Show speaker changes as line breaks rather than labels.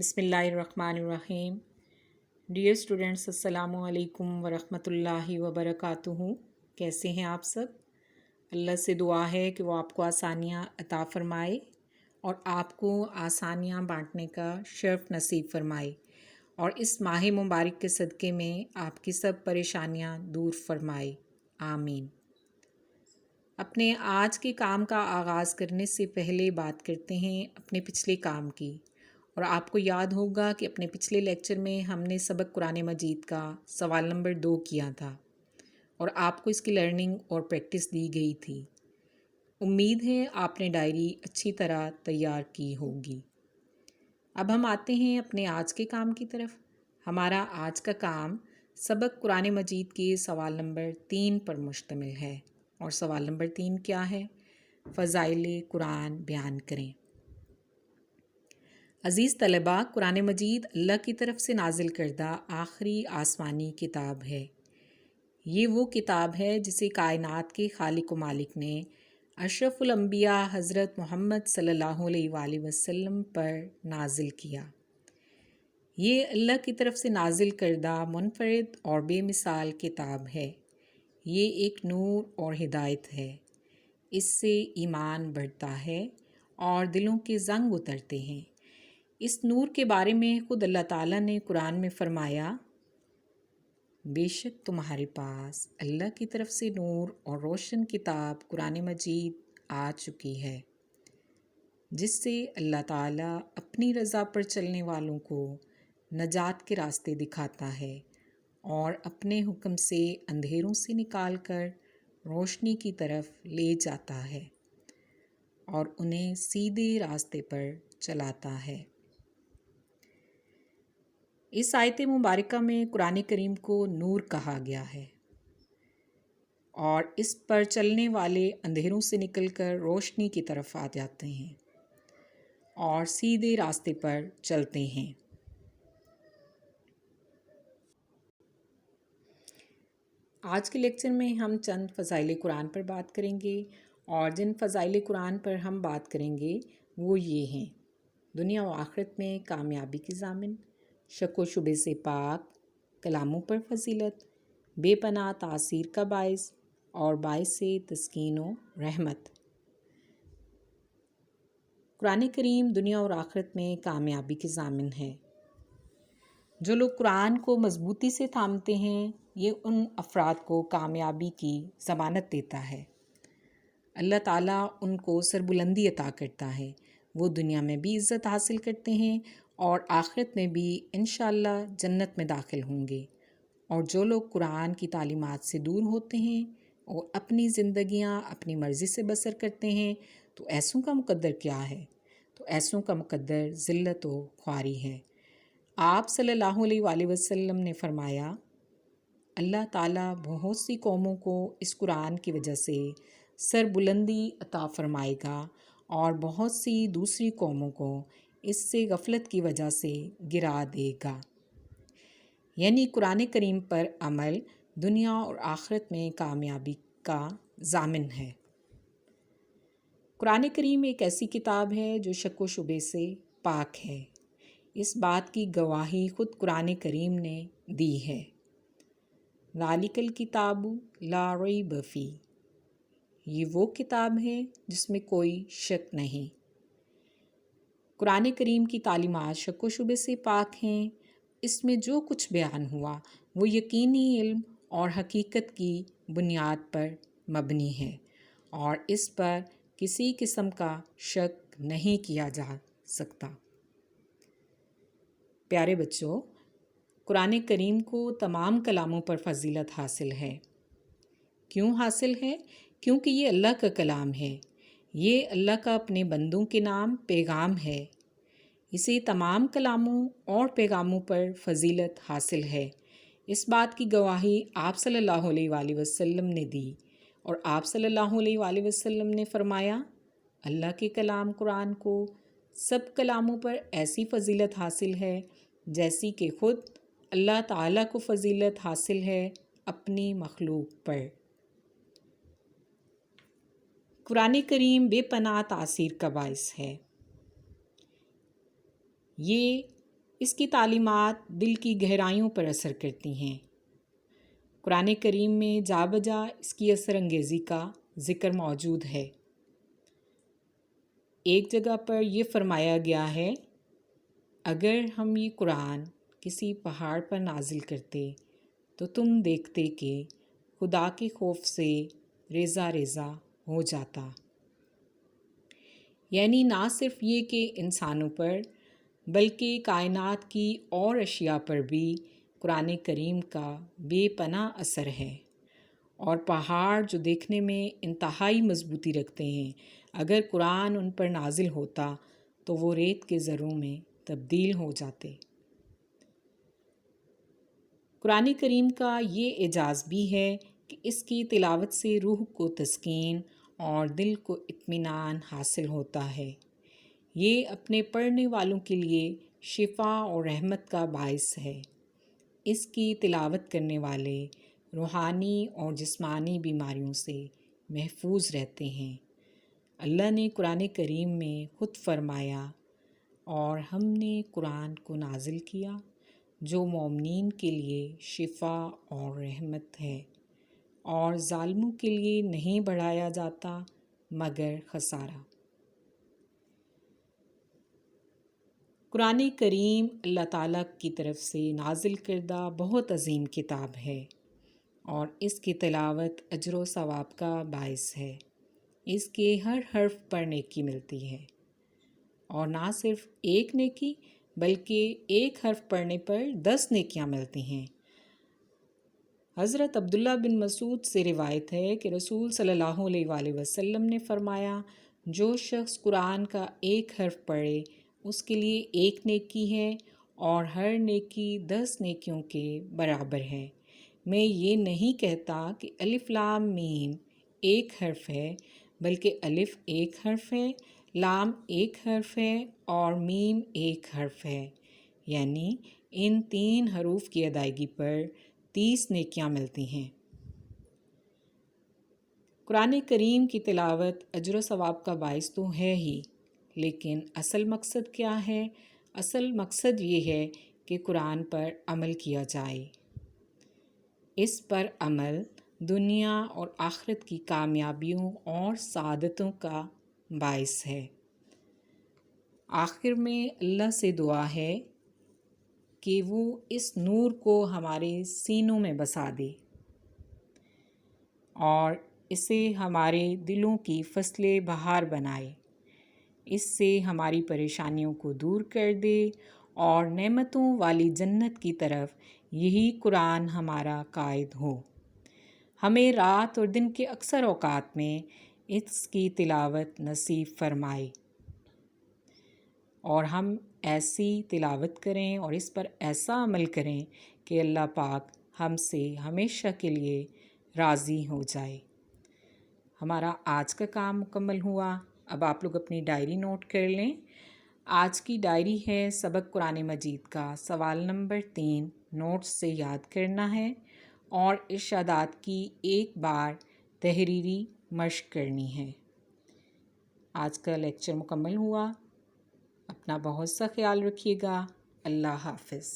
بسم اللہ الرحمن الرحیم۔ ڈیئر اسٹوڈنٹس، السلام علیکم ورحمۃ اللہ وبرکاتہ۔ کیسے ہیں آپ سب؟ اللہ سے دعا ہے کہ وہ آپ کو آسانیاں عطا فرمائے اور آپ کو آسانیاں بانٹنے کا شرف نصیب فرمائے، اور اس ماہ مبارک کے صدقے میں آپ کی سب پریشانیاں دور فرمائے، آمین۔ اپنے آج کے کام کا آغاز کرنے سے پہلے بات کرتے ہیں اپنے پچھلے کام کی۔ اور آپ کو یاد ہوگا کہ اپنے پچھلے لیکچر میں ہم نے سبق قرآن مجید کا سوال نمبر 2 کیا تھا، اور آپ کو اس کی لرننگ اور پریکٹس دی گئی تھی۔ امید ہے آپ نے ڈائری اچھی طرح تیار کی ہوگی۔ اب ہم آتے ہیں اپنے آج کے کام کی طرف۔ ہمارا آج کا کام سبق قرآن مجید کے سوال نمبر 3 پر مشتمل ہے، اور سوال نمبر 3 کیا ہے؟ فضائل قرآن بیان کریں۔ عزیز طلباء، قرآن مجید اللہ کی طرف سے نازل کردہ آخری آسمانی کتاب ہے۔ یہ وہ کتاب ہے جسے کائنات کے خالق و مالک نے اشرف الانبیاء حضرت محمد صلی اللہ علیہ وآلہ وسلم پر نازل کیا۔ یہ اللہ کی طرف سے نازل کردہ منفرد اور بے مثال کتاب ہے۔ یہ ایک نور اور ہدایت ہے۔ اس سے ایمان بڑھتا ہے اور دلوں کے زنگ اترتے ہیں۔ اس نور کے بارے میں خود اللہ تعالیٰ نے قرآن میں فرمایا، بے شک تمہارے پاس اللہ کی طرف سے نور اور روشن کتاب قرآن مجید آ چکی ہے، جس سے اللہ تعالیٰ اپنی رضا پر چلنے والوں کو نجات کے راستے دکھاتا ہے، اور اپنے حکم سے اندھیروں سے نکال کر روشنی کی طرف لے جاتا ہے، اور انہیں سیدھے راستے پر چلاتا ہے۔ اس آیت مبارکہ میں قرآن کریم کو نور کہا گیا ہے، اور اس پر چلنے والے اندھیروں سے نکل کر روشنی کی طرف آ جاتے ہیں اور سیدھے راستے پر چلتے ہیں۔ آج کے لیکچر میں ہم چند فضائل قرآن پر بات کریں گے، اور جن فضائل قرآن پر ہم بات کریں گے وہ یہ ہیں: دنیا و آخرت میں کامیابی کی ضامن، شک و شبے سے پاک، کلاموں پر فضیلت، بے پناہ تاثیر کا باعث، اور باعث تسکین و رحمت۔ قرآن کریم دنیا اور آخرت میں کامیابی کی ضامن ہے۔ جو لوگ قرآن کو مضبوطی سے تھامتے ہیں، یہ ان افراد کو کامیابی کی ضمانت دیتا ہے۔ اللہ تعالیٰ ان کو سربلندی عطا کرتا ہے۔ وہ دنیا میں بھی عزت حاصل کرتے ہیں اور آخرت میں بھی انشاءاللہ جنت میں داخل ہوں گے۔ اور جو لوگ قرآن کی تعلیمات سے دور ہوتے ہیں اور اپنی زندگیاں اپنی مرضی سے بسر کرتے ہیں، تو ایسوں کا مقدر کیا ہے؟ تو ایسوں کا مقدر ذلت و خواری ہے۔ آپ صلی اللہ علیہ وآلہ وسلم نے فرمایا، اللہ تعالیٰ بہت سی قوموں کو اس قرآن کی وجہ سے سربلندی عطا فرمائے گا، اور بہت سی دوسری قوموں کو اس سے غفلت کی وجہ سے گرا دے گا۔ یعنی قرآن کریم پر عمل دنیا اور آخرت میں کامیابی کا ضامن ہے۔ قرآن کریم ایک ایسی کتاب ہے جو شک و شبے سے پاک ہے۔ اس بات کی گواہی خود قرآن کریم نے دی ہے۔ ذالک الکتاب لا ریب فیہ، یہ وہ کتاب ہے جس میں کوئی شک نہیں۔ قرآن کریم کی تعلیمات شک و شبے سے پاک ہیں۔ اس میں جو کچھ بیان ہوا وہ یقینی علم اور حقیقت کی بنیاد پر مبنی ہے، اور اس پر کسی قسم کا شک نہیں کیا جا سکتا۔ پیارے بچوں، قرآن کریم کو تمام کلاموں پر فضیلت حاصل ہے۔ کیوں حاصل ہے؟ کیونکہ یہ اللہ کا کلام ہے۔ یہ اللہ کا اپنے بندوں کے نام پیغام ہے۔ اسے تمام کلاموں اور پیغاموں پر فضیلت حاصل ہے۔ اس بات کی گواہی آپ صلی اللہ علیہ وآلہ وسلم نے دی، اور آپ صلی اللہ علیہ وآلہ وسلم نے فرمایا، اللہ کے کلام قرآن کو سب کلاموں پر ایسی فضیلت حاصل ہے جیسی کہ خود اللہ تعالیٰ کو فضیلت حاصل ہے اپنی مخلوق پر۔ قرآن کریم بے پناہ تاثیر کا باعث ہے۔ یہ اس کی تعلیمات دل کی گہرائیوں پر اثر کرتی ہیں۔ قرآن کریم میں جا بجا اس کی اثر انگیزی کا ذکر موجود ہے۔ ایک جگہ پر یہ فرمایا گیا ہے، اگر ہم یہ قرآن کسی پہاڑ پر نازل کرتے تو تم دیکھتے کہ خدا کے خوف سے ریزہ ریزہ ہو جاتا۔ یعنی نہ صرف یہ کہ انسانوں پر بلکہ کائنات کی اور اشیاء پر بھی قرآن کریم کا بے پناہ اثر ہے، اور پہاڑ جو دیکھنے میں انتہائی مضبوطی رکھتے ہیں، اگر قرآن ان پر نازل ہوتا تو وہ ریت کے ذروں میں تبدیل ہو جاتے۔ قرآن کریم کا یہ اعجاز بھی ہے کہ اس کی تلاوت سے روح کو تسکین اور دل کو اطمینان حاصل ہوتا ہے۔ یہ اپنے پڑھنے والوں کے لیے شفا اور رحمت کا باعث ہے۔ اس کی تلاوت کرنے والے روحانی اور جسمانی بیماریوں سے محفوظ رہتے ہیں۔ اللہ نے قرآن کریم میں خود فرمایا، اور ہم نے قرآن کو نازل کیا جو مومنین کے لیے شفا اور رحمت ہے، اور ظالموں کے لیے نہیں بڑھایا جاتا مگر خسارہ۔ قرآن کریم اللہ تعالیٰ کی طرف سے نازل کردہ بہت عظیم کتاب ہے، اور اس کی تلاوت اجر و ثواب کا باعث ہے۔ اس کے ہر حرف پر نیکی ملتی ہے، اور نہ صرف ایک نیکی بلکہ ایک حرف پڑھنے پر 10 نیکیاں ملتی ہیں۔ حضرت عبداللہ بن مسعود سے روایت ہے کہ رسول صلی اللہ علیہ وآلہ وسلم نے فرمایا، جو شخص قرآن کا ایک حرف پڑھے اس کے لیے ایک نیکی ہے، اور ہر نیکی 10 نیکیوں کے برابر ہے۔ میں یہ نہیں کہتا کہ الف لام میم ایک حرف ہے، بلکہ الف ایک حرف ہے، لام ایک حرف ہے اور میم ایک حرف ہے، یعنی ان 3 حروف کی ادائیگی پر 30 نیکیاں ملتی ہیں۔ قرآن کریم کی تلاوت اجر و ثواب کا باعث تو ہے ہی، لیکن اصل مقصد کیا ہے؟ اصل مقصد یہ ہے کہ قرآن پر عمل کیا جائے۔ اس پر عمل دنیا اور آخرت کی کامیابیوں اور سعادتوں کا باعث ہے۔ آخر میں اللہ سے دعا ہے کہ وہ اس نور کو ہمارے سینوں میں بسا دے، اور اسے ہمارے دلوں کی فصل بہار بنائے، اس سے ہماری پریشانیوں کو دور کر دے، اور نعمتوں والی جنت کی طرف یہی قرآن ہمارا قائد ہو۔ ہمیں رات اور دن کے اکثر اوقات میں اس کی تلاوت نصیب فرمائے، اور ہم ایسی تلاوت کریں اور اس پر ایسا عمل کریں کہ اللہ پاک ہم سے ہمیشہ کے لیے راضی ہو جائے۔ ہمارا آج کا کام مکمل ہوا۔ اب آپ لوگ اپنی ڈائری نوٹ کر لیں۔ آج کی ڈائری ہے سبق قرآن مجید کا سوال نمبر 3 نوٹس سے یاد کرنا ہے، اور ارشادات کی ایک بار تحریری مشق کرنی ہے۔ آج کا لیکچر مکمل ہوا۔ اپنا بہت سا خیال رکھیے گا۔ اللہ حافظ۔